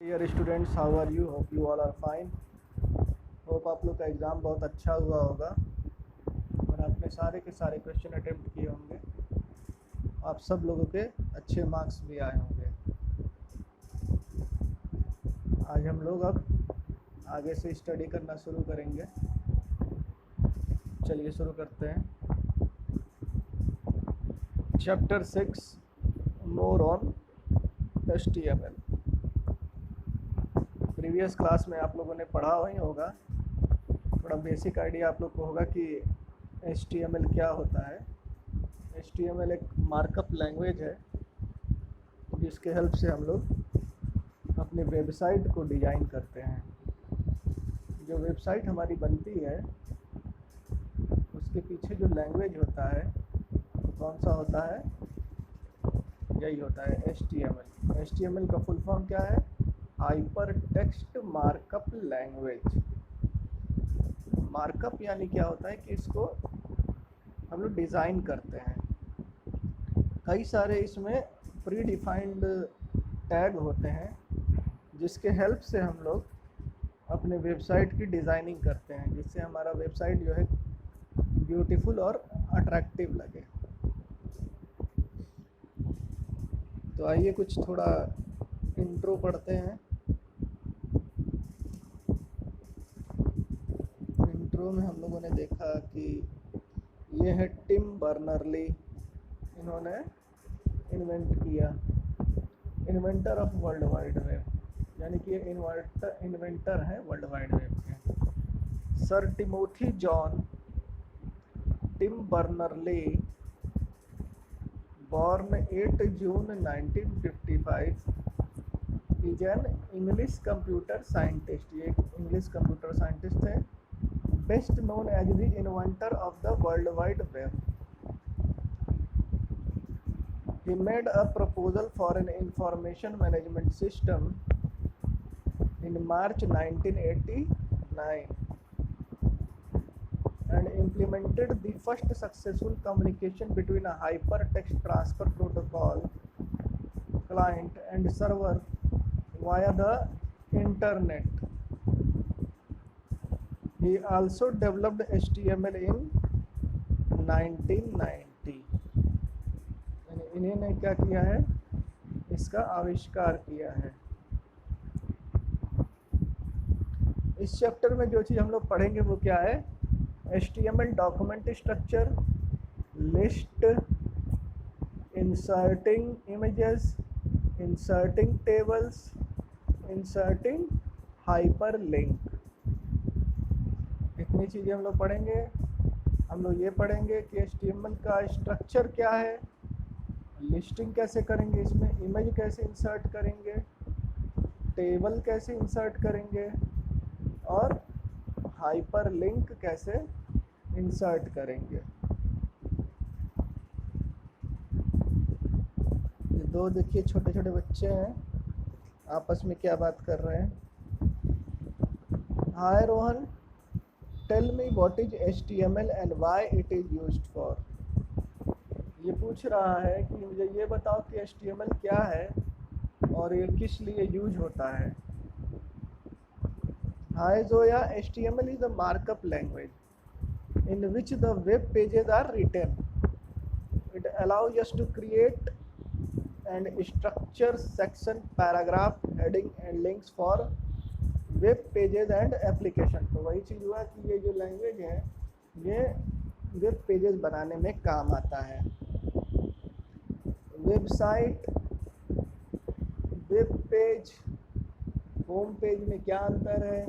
Dear students, how are you? Hope you all are fine. Hope आप लोग का exam बहुत अच्छा हुआ होगा और आपने सारे के सारे क्वेश्चन अटेम्प्ट किए होंगे। आप सब लोगों के अच्छे मार्क्स भी आए होंगे। आज हम लोग अब आगे से स्टडी करना शुरू करेंगे। चलिए शुरू करते हैं। Chapter 6, more on HTML। Previous class में आप लोगों ने पढ़ा ही होगा, थोड़ा बेसिक आइडिया आप लोग को होगा कि HTML क्या होता है। HTML एक मार्कअप लैंग्वेज है जिसके हेल्प से हम लोग अपने वेबसाइट को डिज़ाइन करते हैं। जो वेबसाइट हमारी बनती है उसके पीछे जो लैंग्वेज होता है कौन सा होता है? यही होता है HTML। HTML का फुल फॉर्म क्या है? Hyper text markup language. Markup यानी क्या होता है कि इसको हम लोग डिज़ाइन करते हैं। कई सारे इसमें प्री डिफाइंड टैग होते हैं जिसके हेल्प से हम लोग अपने वेबसाइट की डिज़ाइनिंग करते हैं, जिससे हमारा वेबसाइट जो है ब्यूटीफुल और अट्रैक्टिव लगे। तो आइए कुछ थोड़ा इंट्रो पढ़ते हैं। इंट्रो में हम लोगों ने देखा कि ये है टिम बर्नर्ली। इन्होंने इन्वेंट किया, inventor of world wide web, यानी कि इन्वेंटर हैं वर्ल्ड वाइड वेब के। Sir Timothy John Tim Berners Lee, born 8 June 1955, is an English computer scientist। ये एक इंग्लिश कंप्यूटर साइंटिस्ट है, best known as the inventor of the world wide web. He made a proposal for an information management system in March 1989 and implemented the first successful communication between a hypertext transfer protocol client and server via the internet. He also developed HTML in 1990। इन्होंने क्या किया है? इसका आविष्कार किया है। इस chapter में जो चीज़ हम लोग पढ़ेंगे वो क्या है? HTML document structure, list, inserting images, inserting tables, inserting hyperlink. इतनी चीज़ें हम लोग पढ़ेंगे। हम लोग ये पढ़ेंगे कि HTML का स्ट्रक्चर क्या है, लिस्टिंग कैसे करेंगे, इसमें इमेज कैसे इंसर्ट करेंगे, टेबल कैसे इंसर्ट करेंगे और हाइपरलिंक कैसे इंसर्ट करेंगे। ये दो देखिए छोटे छोटे बच्चे हैं, आपस में क्या बात कर रहे हैं। Hi Rohan, tell me what is HTML and why it is used for. ये पूछ रहा है कि मुझे ये बताओ कि HTML क्या है और ये किस लिए यूज होता है। हाय Zoya, HTML is a markup language in which the web pages are written. It allows us to create and structure section, paragraph, heading and links for web pages and application। तो वही चीज़ हुआ कि ये जो लैंग्वेज है ये वेब पेजेस बनाने में काम आता है। Website, web page, home page में क्या अंतर है?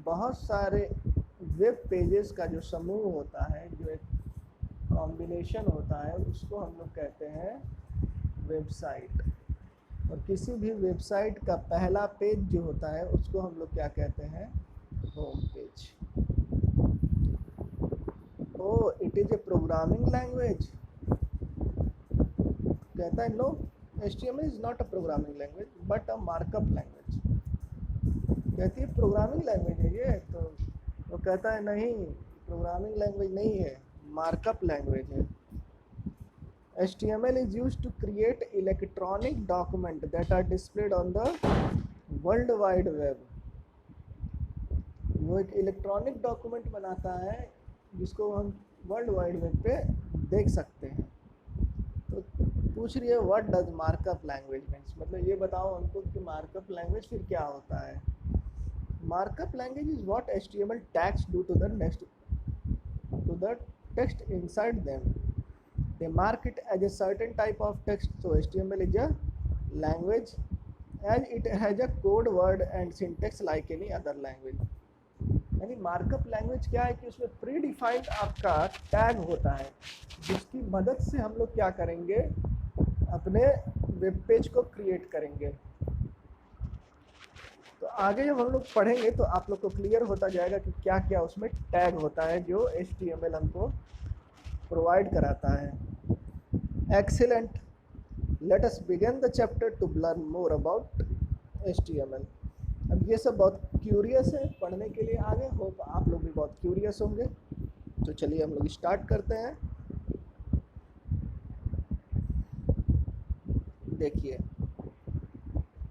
बहुत सारे वेब पेजेस का जो समूह होता है, जो एक कॉम्बिनेशन होता है, उसको हम लोग कहते हैं वेबसाइट। और किसी भी वेबसाइट का पहला पेज जो होता है उसको हम लोग क्या कहते हैं? Home page. Oh it is a programming language. कहता है no, HTML is not a programming language but a markup language. कहती है प्रोग्रामिंग लैंग्वेज है ये, तो वो कहता है नहीं, प्रोग्रामिंग लैंग्वेज नहीं है, मार्कअप लैंग्वेज है। HTML is used to create electronic document that are displayed on the world wide web वो एक इलेक्ट्रॉनिक डॉक्यूमेंट बनाता है जिसको हम वर्ल्ड वाइड वेब पे देख सकते हैं। तो पूछ रही है what does markup language means, मतलब ये बताओ हमको कि मार्कअप लैंग्वेज फिर क्या होता है। Markup language is what HTML tags do to the text inside them. They mark it as a certain type of text. So HTML is a language and it has a code word and syntax like any other language. यानी markup language क्या है कि उसमें pre defined आपका tag होता है जिसकी मदद से हम लोग क्या करेंगे, अपने वेब पेज को क्रिएट करेंगे। तो आगे जब हम लोग पढ़ेंगे तो आप लोग को क्लियर होता जाएगा कि क्या क्या उसमें टैग होता है जो HTML हमको प्रोवाइड कराता है। Excellent, let us begin the chapter two learn more about HTML। अब ये सब बहुत क्यूरियस है पढ़ने के लिए, आगे होप आप लोग भी बहुत क्यूरियस होंगे। तो चलिए हम लोग स्टार्ट करते हैं। देखिए,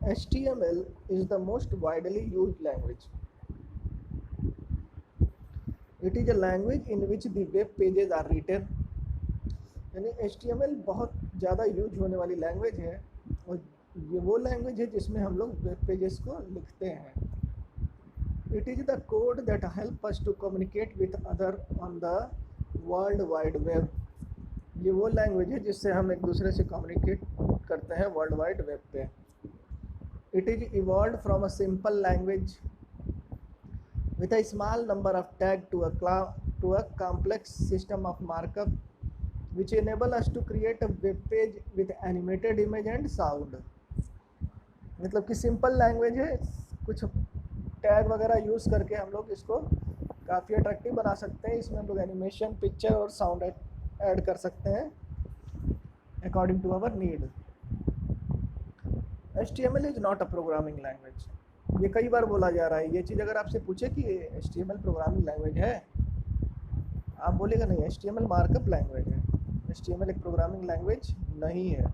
HTML is the most widely used language. It is a language in which the web pages are written. यानी HTML बहुत ज़्यादा यूज होने वाली लैंग्वेज है और ये वो लैंग्वेज है जिसमें हम लोग वेब पेजेस को लिखते हैं। It is the code that help us to communicate with other on the world wide web. ये वो लैंग्वेज है जिससे हम एक दूसरे से कम्युनिकेट करते हैं वर्ल्ड वाइड वेब पे। It is evolved from a simple language with a small number of tags to a complex system of markup which enable us to create a web page with animated image and sound. मतलब कि simple language है, कुछ tag वगैरह use करके हम लोग इसको काफ़ी अट्रैक्टिव बना सकते हैं। इसमें हम लोग एनिमेशन, पिक्चर और साउंड ऐड कर सकते हैं according to our need. HTML is not a programming language. ये कई बार बोला जा रहा है, ये चीज़ अगर आपसे पूछे कि HTML प्रोग्रामिंग लैंग्वेज है, आप बोलेगा नहीं, HTML मार्कअप लैंग्वेज है। HTML एक प्रोग्रामिंग लैंग्वेज नहीं है।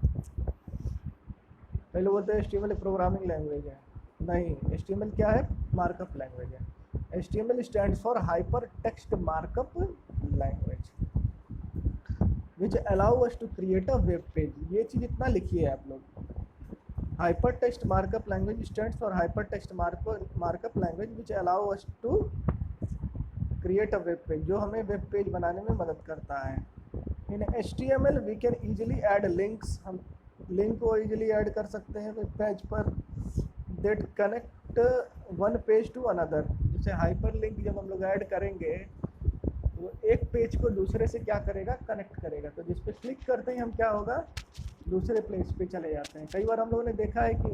पहले बोलते हैं HTML एक प्रोग्रामिंग लैंग्वेज है, नहीं, HTML क्या है, मार्कअप लैंग्वेज है। HTML stands for hyper text markup language which allow us to create a web page. ये चीज़ इतना लिखिए आप लोग, Hypertext Markup Language stands for Hypertext Markup Language which allow us to create a web page, जो हमें web page बनाने में मदद करता है। In HTML we can easily add links, हम लिंक को easily ऐड कर सकते हैं वेब पेज पर, that connect one page to another। जैसे हाइपर लिंक जब हम लोग ऐड करेंगे तो एक पेज को दूसरे से क्या करेगा, कनेक्ट करेगा। तो जिस पे क्लिक करते ही हम क्या होगा, दूसरे प्लेस पे चले जाते हैं। कई बार हम लोगों ने देखा है कि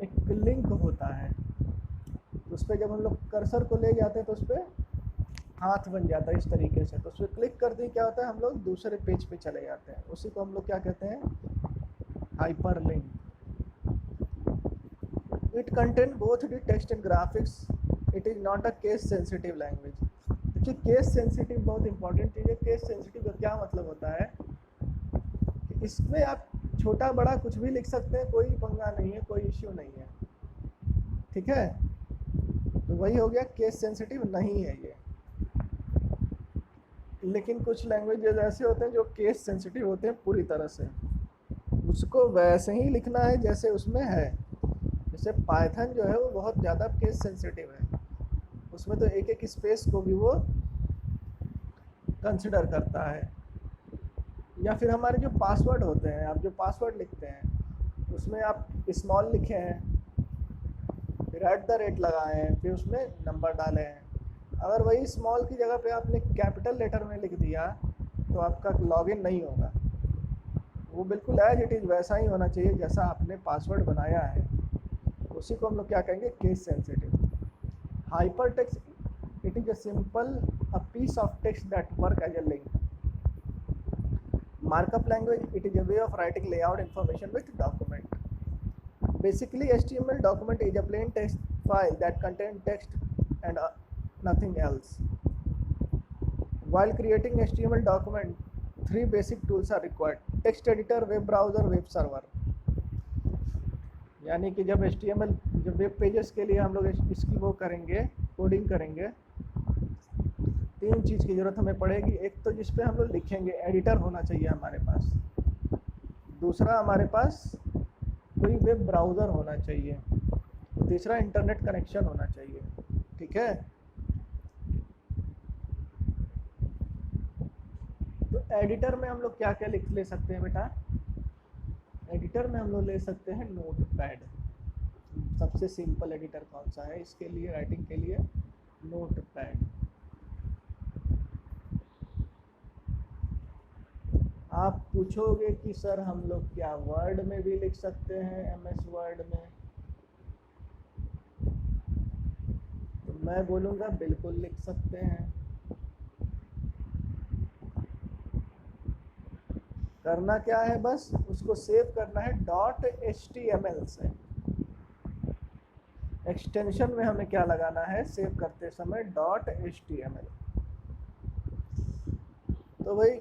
एक लिंक होता है, उस पर जब हम लोग कर्सर को ले जाते हैं तो उस पर हाथ बन जाता है इस तरीके से, तो उस पर क्लिक करते ही क्या होता है, हम लोग दूसरे पेज पे चले जाते हैं। उसी को हम लोग क्या कहते हैं, hyper link. It contain both the text and graphics. It is not a case sensitive language. देखिए, केस सेंसिटिव बहुत इंपॉर्टेंट चीज़ है। केस सेंसिटिव का क्या मतलब होता है, इसमें आप छोटा बड़ा कुछ भी लिख सकते हैं, कोई पंगा नहीं है, कोई इश्यू नहीं है, ठीक है। तो वही हो गया, केस सेंसिटिव नहीं है ये। लेकिन कुछ लैंग्वेजेस ऐसे होते हैं जो केस सेंसिटिव होते हैं पूरी तरह से, उसको वैसे ही लिखना है जैसे उसमें है। जैसे पाइथन जो है वो बहुत ज़्यादा केस सेंसिटिव है, उसमें तो एक एक स्पेस को भी वो कंसिडर करता है। या फिर हमारे जो पासवर्ड होते हैं, आप जो पासवर्ड लिखते हैं उसमें आप स्मॉल लिखे हैं, फिर @ लगाए हैं, फिर उसमें नंबर डाले हैं। अगर वही स्मॉल की जगह पे आपने कैपिटल लेटर में लिख दिया तो आपका लॉगिन नहीं होगा। वो बिल्कुल एज इट इज़ वैसा ही होना चाहिए जैसा आपने पासवर्ड बनाया है। उसी को हम लोग क्या कहेंगे, case sensitive. Hyper text, it is a piece of text that work as a link. Markup language, it is a way of writing layout information with document. Basically, HTML document is a plain text file that contains text and nothing else. While creating HTML document, 3 basic tools are required: text editor, web browser, web server। यानी कि जब HTML जब web pages के लिए हम लोग इसकी वो करेंगे, कोडिंग करेंगे, 3 चीज़ की ज़रूरत हमें पड़ेगी। एक तो जिस पे हम लोग लिखेंगे, एडिटर होना चाहिए हमारे पास। दूसरा, हमारे पास कोई वेब ब्राउज़र होना चाहिए। तीसरा, इंटरनेट कनेक्शन होना चाहिए। ठीक है, तो एडिटर में हम लोग क्या क्या ले सकते हैं बेटा? एडिटर में हम लोग ले सकते हैं नोटपैड। सबसे सिंपल एडिटर कौन सा है इसके लिए, राइटिंग के लिए? नोटपैड। आप पूछोगे कि सर हम लोग क्या वर्ड में भी लिख सकते हैं, MS वर्ड में? तो मैं बोलूँगा बिल्कुल लिख सकते हैं। करना क्या है, बस उसको सेव करना है .html से। एक्सटेंशन में हमें क्या लगाना है सेव करते समय? .html। तो भाई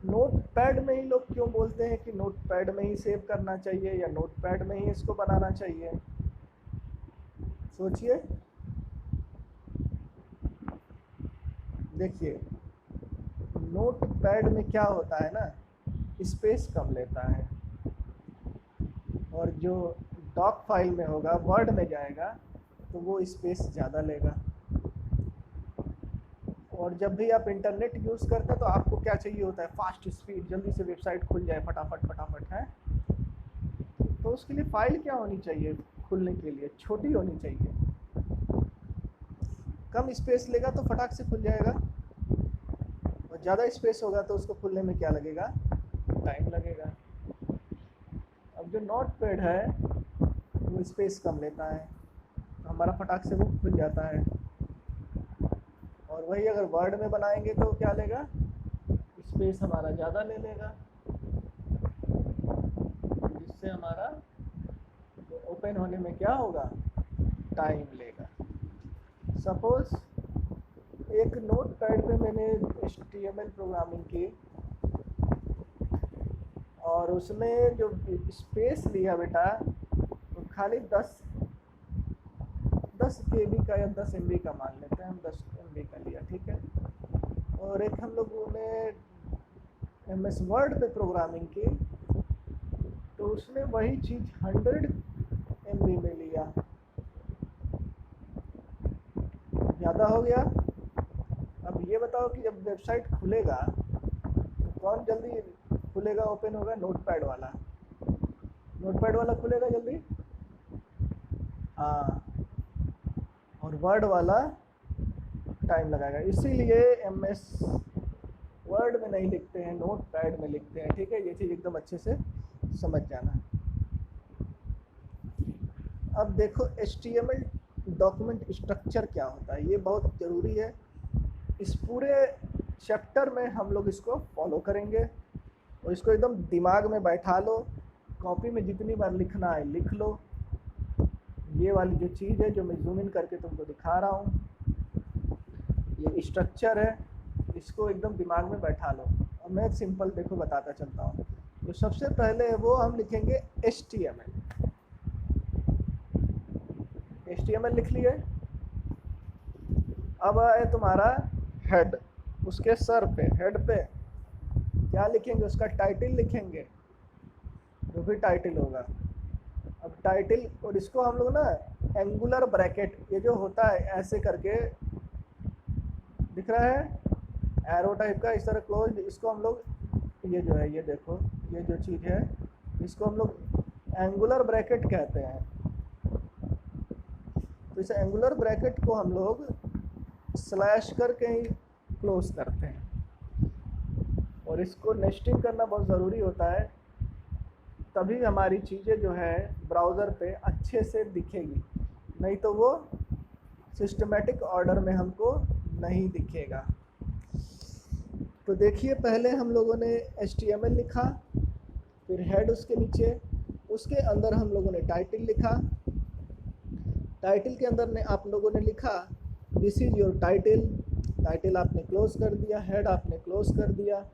नोटपैड में ही लोग क्यों बोलते हैं कि नोटपैड में ही सेव करना चाहिए या नोटपैड में ही इसको बनाना चाहिए? सोचिए। देखिए, नोटपैड में क्या होता है ना, स्पेस कम लेता है, और जो डॉक फाइल में होगा, वर्ड में जाएगा, तो वो स्पेस ज़्यादा लेगा। और जब भी आप इंटरनेट यूज़ करते हैं तो आपको क्या चाहिए होता है? फास्ट स्पीड, जल्दी से वेबसाइट खुल जाए फटाफट फटाफट, है। तो उसके लिए फ़ाइल क्या होनी चाहिए खुलने के लिए? छोटी होनी चाहिए। कम स्पेस लेगा तो फटाक से खुल जाएगा, और ज़्यादा स्पेस होगा तो उसको खुलने में क्या लगेगा? टाइम लगेगा। अब जो नोटपैड है वो स्पेस कम लेता है, तो हमारा फटाक से वो खुल जाता है। और वही अगर वर्ड में बनाएंगे तो क्या लेगा? स्पेस हमारा ज़्यादा ले लेगा, जिससे हमारा ओपन होने में क्या होगा? टाइम लेगा। सपोज एक नोटपैड पे मैंने HTML प्रोग्रामिंग की, और उसमें जो स्पेस लिया बेटा, वो खाली 10 KB का या 10 MB का मान लेते हैं हम, 10 MB का लिया, ठीक है। और एक हम लोगों ने MS वर्ड पे प्रोग्रामिंग की, तो उसने वही चीज़ 100 MB में लिया। ज़्यादा हो गया। अब ये बताओ कि जब वेबसाइट खुलेगा तो कौन जल्दी खुलेगा, ओपन होगा? नोटपैड वाला। नोटपैड वाला खुलेगा जल्दी, हाँ। और वर्ड वाला टाइम लगाएगा। इसीलिए MS वर्ड में नहीं लिखते हैं, नोटपैड में लिखते हैं, ठीक है। ये चीज़ एकदम अच्छे से समझ जाना। अब देखो HTML डॉक्यूमेंट स्ट्रक्चर क्या होता है, ये बहुत ज़रूरी है। इस पूरे चैप्टर में हम लोग इसको फॉलो करेंगे, और इसको एकदम दिमाग में बैठा लो। कॉपी में जितनी बार लिखना है लिख लो। ये वाली जो चीज़ है जो मैं जूम इन करके तुमको दिखा रहा हूँ, ये स्ट्रक्चर है, इसको एकदम दिमाग में बैठा लो। और मैं सिंपल देखो बताता चलता हूँ। तो सबसे पहले वो हम लिखेंगे HTML। HTML लिख लिए। अब है तुम्हारा हेड, उसके सर पे, हेड पे क्या लिखेंगे? उसका टाइटल लिखेंगे, जो भी टाइटल होगा। अब टाइटल, और इसको हम लोग ना एंगुलर ब्रैकेट, ये जो होता है ऐसे करके दिख रहा है एरो टाइप का, इस तरह क्लोज, इसको हम लोग, ये जो है, ये देखो, ये जो चीज़ है इसको हम लोग एंगुलर ब्रैकेट कहते हैं। तो इस एंगुलर ब्रैकेट को हम लोग स्लैश करके ही क्लोज करते हैं, और इसको नेस्टिंग करना बहुत ज़रूरी होता है, तभी हमारी चीज़ें जो है ब्राउज़र पे अच्छे से दिखेगी, नहीं तो वो सिस्टमेटिक ऑर्डर में हमको नहीं दिखेगा। तो देखिए, पहले हम लोगों ने HTML लिखा, फिर हेड उसके नीचे, उसके अंदर हम लोगों ने टाइटल लिखा। टाइटल के अंदर ने आप लोगों ने लिखा this is your title, title आपने क्लोज कर दिया, हेड आपने क्लोज कर दिया।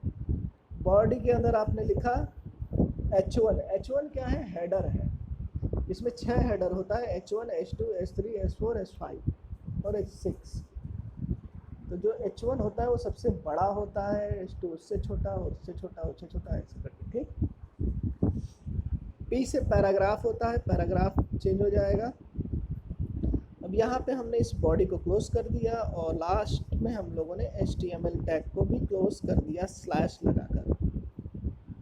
बॉडी के अंदर आपने लिखा H1, H1 क्या है? हेडर है। इसमें 6 हेडर होता है, H1, H2, H3, H4, H5 और H6। तो जो H1 होता है वो सबसे बड़ा होता है, H2 उससे छोटा, उससे छोटा, उससे छोटा, ऐसे करके, ठीक। P से पैराग्राफ होता है, पैराग्राफ चेंज हो जाएगा। अब यहाँ पे हमने इस बॉडी को क्लोज कर दिया और लास्ट में हम लोगों ने HTML टैग को भी क्लोज कर दिया स्लैश लगाकर।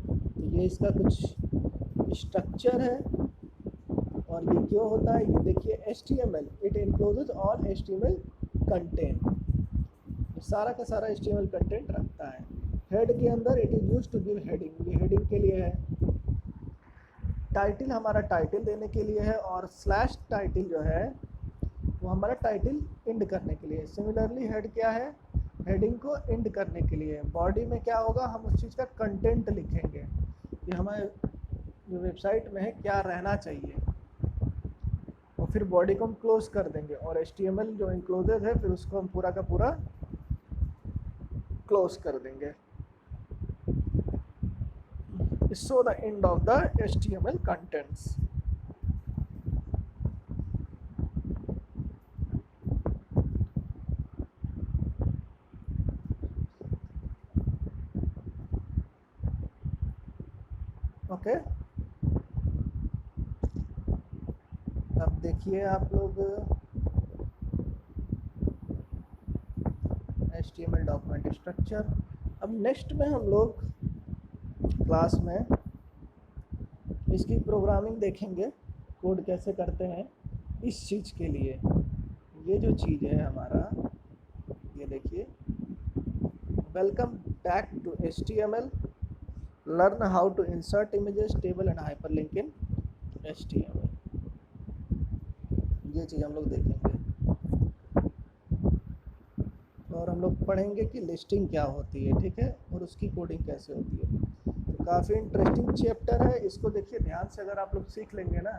तो ये इसका कुछ स्ट्रक्चर है। और ये क्यों होता है, ये देखिए, HTML it encloses all HTML content, सारा का सारा HTML कंटेंट रखता है। हेड के अंदर it is used to give heading, ये हेडिंग के लिए है। टाइटल हमारा टाइटल देने के लिए है, और स्लैश टाइटल जो है वो हमारा टाइटल इंड करने के लिए। सिमिलरली हेड क्या है, हेडिंग को इंड करने के लिए। बॉडी में क्या होगा, हम उस चीज़ का कंटेंट लिखेंगे कि हमारे जो वेबसाइट में है क्या रहना चाहिए, और फिर बॉडी को हम क्लोज कर देंगे, और HTML जो इंक्लोजेड है फिर उसको हम पूरा का पूरा क्लोज कर देंगे। So the end of the HTML contents। Okay, अब देखिए आप लोग HTML डॉक्यूमेंट स्ट्रक्चर। अब नेक्स्ट में हम लोग क्लास में इसकी प्रोग्रामिंग देखेंगे, कोड कैसे करते हैं इस चीज़ के लिए। ये जो चीज़ है हमारा, ये देखिए, welcome back to HTML, learn how to insert images, table and hyperlink in HTML। ये चीज़ हम लोग देखेंगे, और हम लोग पढ़ेंगे कि लिस्टिंग क्या होती है, ठीक है, और उसकी कोडिंग कैसे होती है। तो काफ़ी इंटरेस्टिंग चैप्टर है, इसको देखिए ध्यान से, अगर आप लोग सीख लेंगे ना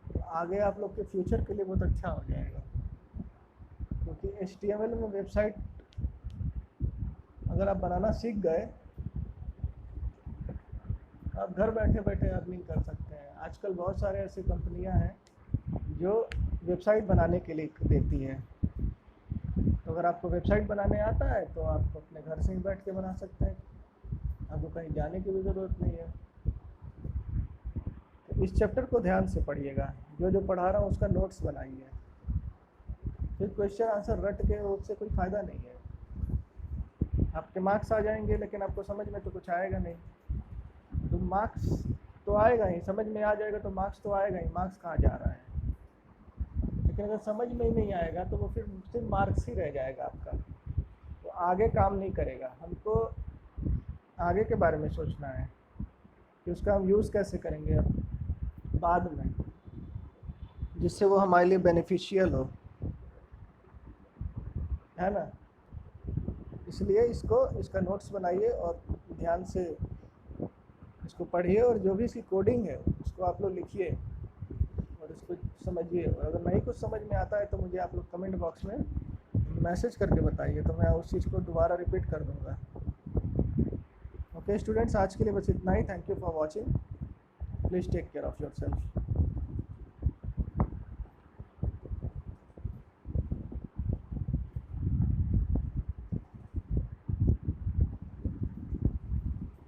तो आगे आप लोग के फ्यूचर के लिए बहुत अच्छा हो जाएगा। क्योंकि HTML में वेबसाइट अगर आप बनाना सीख गए, आप घर बैठे बैठे अर्निंग कर सकते हैं। आजकल बहुत सारे ऐसे कंपनियां हैं जो वेबसाइट बनाने के लिए देती हैं। तो अगर आपको वेबसाइट बनाने आता है तो आप अपने घर से ही बैठ के बना सकते हैं, आपको कहीं जाने की भी ज़रूरत नहीं है। तो इस चैप्टर को ध्यान से पढ़िएगा, जो जो पढ़ा रहा हूँ उसका नोट्स बनाइए। फिर क्वेश्चन आंसर रट के उससे कोई फ़ायदा नहीं है। आपके मार्क्स आ जाएंगे लेकिन आपको समझ में तो कुछ आएगा नहीं। तो मार्क्स तो आएगा ही, समझ में आ जाएगा तो मार्क्स तो आएगा ही, मार्क्स कहाँ जा रहा है। लेकिन अगर समझ में ही नहीं आएगा तो वो फिर सिर्फ मार्क्स ही रह जाएगा आपका, तो आगे काम नहीं करेगा। हमको आगे के बारे में सोचना है कि उसका हम यूज़ कैसे करेंगे बाद में, जिससे वो हमारे लिए बेनिफिशियल हो, है ना। इसलिए इसका नोट्स बनाइए और ध्यान से इसको पढ़िए, और जो भी इसकी कोडिंग है उसको आप लोग लिखिए और इसको समझिए। और अगर नहीं कुछ समझ में आता है तो मुझे आप लोग कमेंट बॉक्स में मैसेज करके बताइए, तो मैं उस चीज़ को दोबारा रिपीट कर दूँगा। ओके स्टूडेंट्स, आज के लिए बस इतना ही। Thank you for watching. Please take care of yourself.